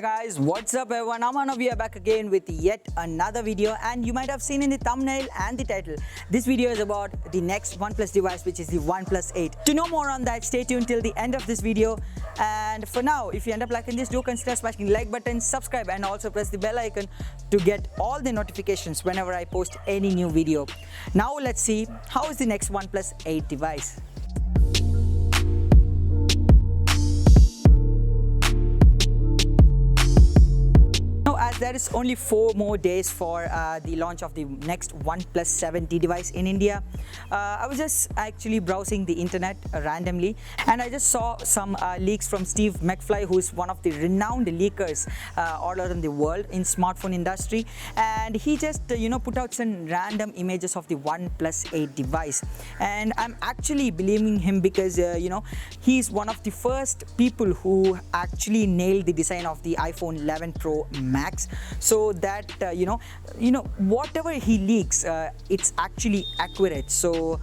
Hey guys, what's up everyone? I'm we are back again with yet another video, and you might have seen in the thumbnail and the title, this video is about the next OnePlus device, which is the OnePlus 8. To know more on that, stay tuned till the end of this video. And for now, if you end up liking this, do consider smashing the like button, subscribe, and also press the bell icon to get all the notifications whenever I post any new video. Now let's see how is the next OnePlus 8 device. As there is only 4 more days for the launch of the next OnePlus 7T device in India, I was just actually browsing the internet randomly, and I just saw some leaks from Steve McFly, who is one of the renowned leakers all around the world in smartphone industry, and he just put out some random images of the OnePlus 8 device, and I'm actually believing him because he's one of the first people who actually nailed the design of the iPhone 11 Pro Max. So that whatever he leaks, it's actually accurate. So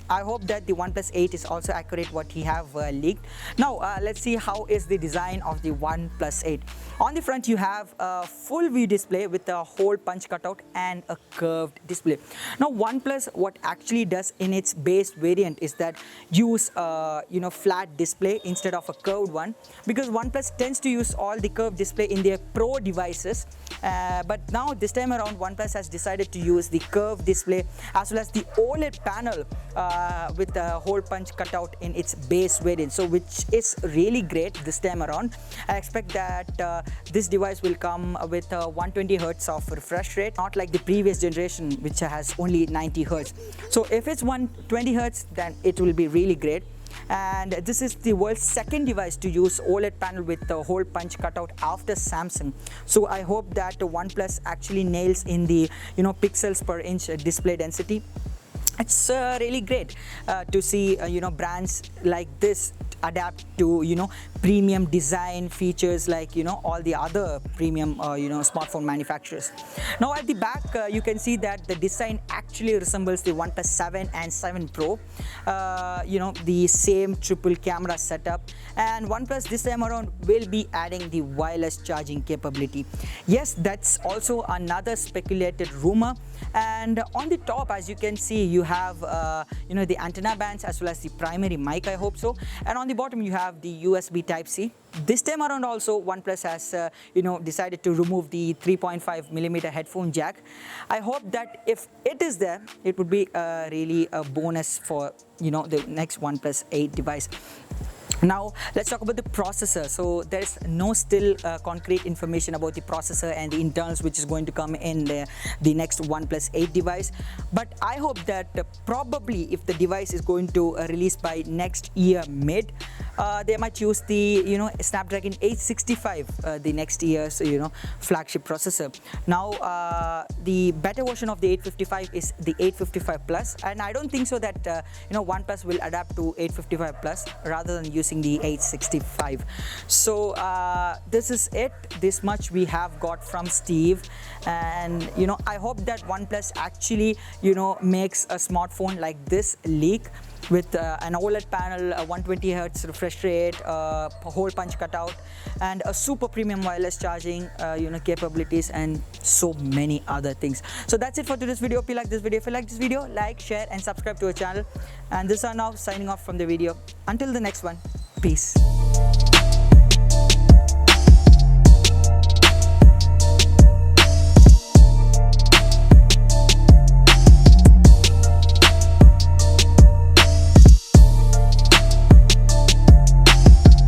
I hope that the OnePlus 8 is also accurate what he have leaked. Now let's see how is the design of the OnePlus 8. On the front you have a full view display with a hole punch cutout and a curved display. Now OnePlus, what actually does in its base variant is that use flat display instead of a curved one, because OnePlus tends to use all the curved display in their Pro devices, but now this time around OnePlus has decided to use the curved display as well as the OLED panel with a hole punch cutout in its base variant, so which is really great this time around. I expect that this device will come with 120 Hz of refresh rate, not like the previous generation which has only 90 Hz. So if it's 120 Hz, then it will be really great. And this is the world's second device to use OLED panel with the hole punch cutout after Samsung. So I hope that OnePlus actually nails in the pixels per inch display density. It's really great to see brands like this adapt to premium design features like all the other premium smartphone manufacturers. Now at the back you can see that the design actually resembles the OnePlus 7 and 7 Pro, the same triple camera setup, and OnePlus this time around will be adding the wireless charging capability. Yes, that's also another speculated rumor. And on the top, as you can see, you have the antenna bands as well as the primary mic, I hope so, and on the bottom you have the USB Type-C. This time around also OnePlus has decided to remove the 3.5mm headphone jack. I hope that if it is there, it would be really a bonus for the next OnePlus 8 device. Now let's talk about the processor. So there's no still concrete information about the processor and the internals which is going to come in the next OnePlus 8 device, but I hope that probably if the device is going to release by next year mid, they might use the Snapdragon 865 the next year's flagship processor. Now the better version of the 855 is the 855 Plus, and I don't think so that OnePlus will adapt to 855 Plus rather than using the 865. So this is it. This much we have got from Steve, and I hope that OnePlus actually makes a smartphone like this leak with an OLED panel, a 120 Hz refresh rate, hole punch cutout, and a super premium wireless charging capabilities, and so many other things. So that's it for today's video. Hope you like this video. If you like this video, like, share, and subscribe to our channel. And this is now signing off from the video. Until the next one, peace.